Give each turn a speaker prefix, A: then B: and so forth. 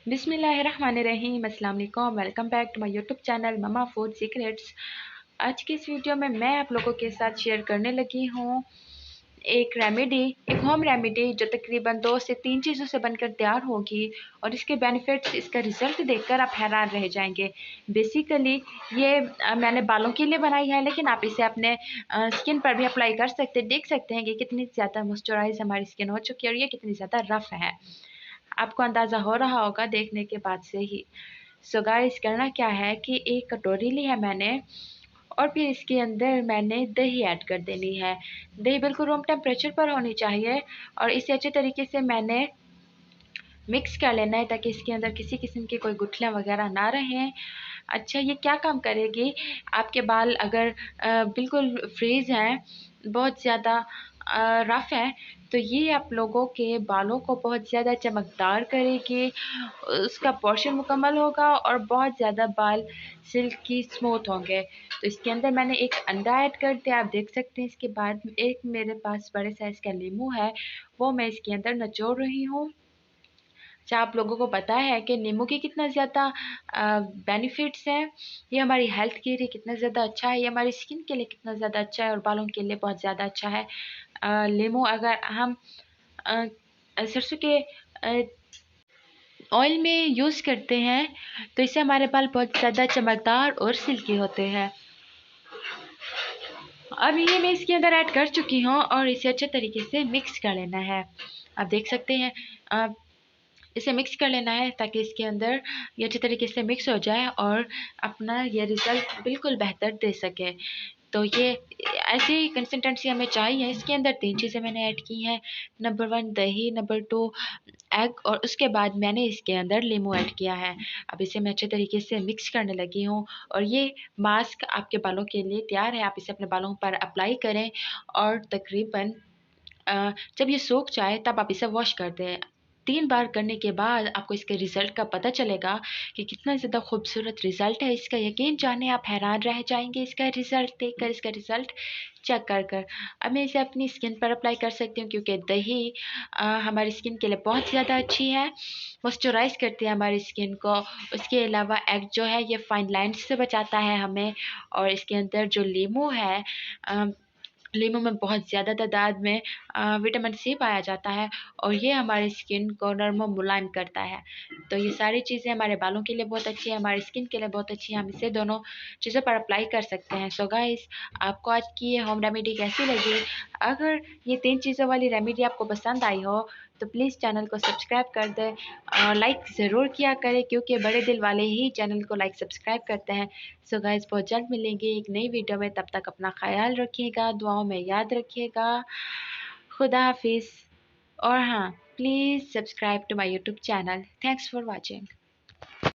A: बिस्मिल्लाहिर्रहमानिर्रहीम, अस्सलाम वालेकुम। Welcome back to my YouTube channel Mama Food Secrets. आज की इस वीडियो में मैं आप लोगों के साथ शेयर करने लगी हूँ एक होम रेमेडी जो तकरीबन 2 से 3 चीज़ों से बनकर तैयार होगी और इसके बेनिफिट्स, इसका रिज़ल्ट देखकर आप हैरान रह जाएंगे। बेसिकली ये मैंने बालों के लिए बनाई है, लेकिन आप इसे अपने स्किन पर भी अप्लाई कर सकते हैं। देख सकते हैं कि कितनी ज़्यादा मॉइस्चराइज हमारी स्किन हो चुकी है और ये कितनी ज़्यादा रफ़ है। आपको अंदाज़ा हो रहा होगा देखने के बाद से ही। सो गाइस, करना क्या है कि एक कटोरी ली है मैंने और फिर इसके अंदर मैंने दही ऐड कर देनी है। दही बिल्कुल रूम टेम्परेचर पर होनी चाहिए और इसे अच्छे तरीके से मैंने मिक्स कर लेना है ताकि इसके अंदर किसी किस्म की कोई गुठलियाँ वगैरह ना रहें। अच्छा, ये क्या काम करेगी? आपके बाल अगर बिल्कुल फ्रीज़ हैं, बहुत ज़्यादा रफ़ हैं, तो ये आप लोगों के बालों को बहुत ज़्यादा चमकदार करेगी, उसका पोर्शन मुकम्मल होगा और बहुत ज़्यादा बाल सिल्की स्मूथ होंगे। तो इसके अंदर मैंने एक अंडा ऐड कर दिया, आप देख सकते हैं। इसके बाद एक मेरे पास बड़े साइज़ का नींबू है, वो मैं इसके अंदर निचोड़ रही हूँ। अच्छा, आप लोगों को पता है कि नींबू के कितना ज़्यादा बेनिफिट्स हैं, ये हमारी हेल्थ के लिए कितना ज़्यादा अच्छा है, ये हमारी स्किन के लिए कितना ज़्यादा अच्छा है और बालों के लिए बहुत ज़्यादा अच्छा है। नींबू अगर हम अ, सरसों के ऑयल में यूज़ करते हैं तो इससे हमारे बाल बहुत ज़्यादा चमकदार और सिल्की होते हैं। अब ये मैं इसके अंदर ऐड कर चुकी हूँ और इसे अच्छे तरीके से मिक्स कर लेना है। आप देख सकते हैं, इसे मिक्स कर लेना है ताकि इसके अंदर ये अच्छे तरीके से मिक्स हो जाए और अपना ये रिज़ल्ट बिल्कुल बेहतर दे सके। तो ये ऐसी कंसिस्टेंसी हमें चाहिए। इसके अंदर 3 चीज़ें मैंने ऐड की हैं। नंबर 1 दही, नंबर 2 एग और उसके बाद मैंने इसके अंदर नींबू ऐड किया है। अब इसे मैं अच्छे तरीके से मिक्स करने लगी हूँ और ये मास्क आपके बालों के लिए तैयार है। आप इसे अपने बालों पर अप्लाई करें और तकरीबन जब ये सूख जाए तब आप इसे वॉश कर दें। 3 बार करने के बाद आपको इसके रिज़ल्ट का पता चलेगा कि कितना ज़्यादा खूबसूरत रिज़ल्ट है इसका। यकीन जाने आप हैरान रह जाएँगे इसका रिज़ल्ट देखकर, इसका रिज़ल्ट चेक कर कर। अब मैं इसे अपनी स्किन पर अप्लाई कर सकती हूँ क्योंकि दही हमारी स्किन के लिए बहुत ज़्यादा अच्छी है, मॉइस्चराइज़ करती है हमारी स्किन को। उसके अलावा एग जो है ये फाइन लाइन्स से बचाता है हमें और इसके अंदर जो नींबू है, अ नींबू में बहुत ज़्यादा तादाद में विटामिन सी पाया जाता है और ये हमारी स्किन को नर्म और मुलायम करता है। तो ये सारी चीज़ें हमारे बालों के लिए बहुत अच्छी है, हमारी स्किन के लिए बहुत अच्छी है। हम इसे दोनों चीज़ों पर अप्लाई कर सकते हैं। सो गाइस, आपको आज की ये होम रेमेडी कैसी लगी? अगर ये 3 चीज़ों वाली रेमेडी आपको पसंद आई हो तो प्लीज़ चैनल को सब्सक्राइब कर दें और लाइक ज़रूर किया करें क्योंकि बड़े दिल वाले ही चैनल को लाइक सब्सक्राइब करते हैं। सो गाइस, बहुत जल्द मिलेंगे एक नई वीडियो में। तब तक अपना ख्याल रखिएगा, दुआओं में याद रखिएगा। खुदा हाफिज़। और हाँ, please subscribe to my YouTube channel. Thanks for watching.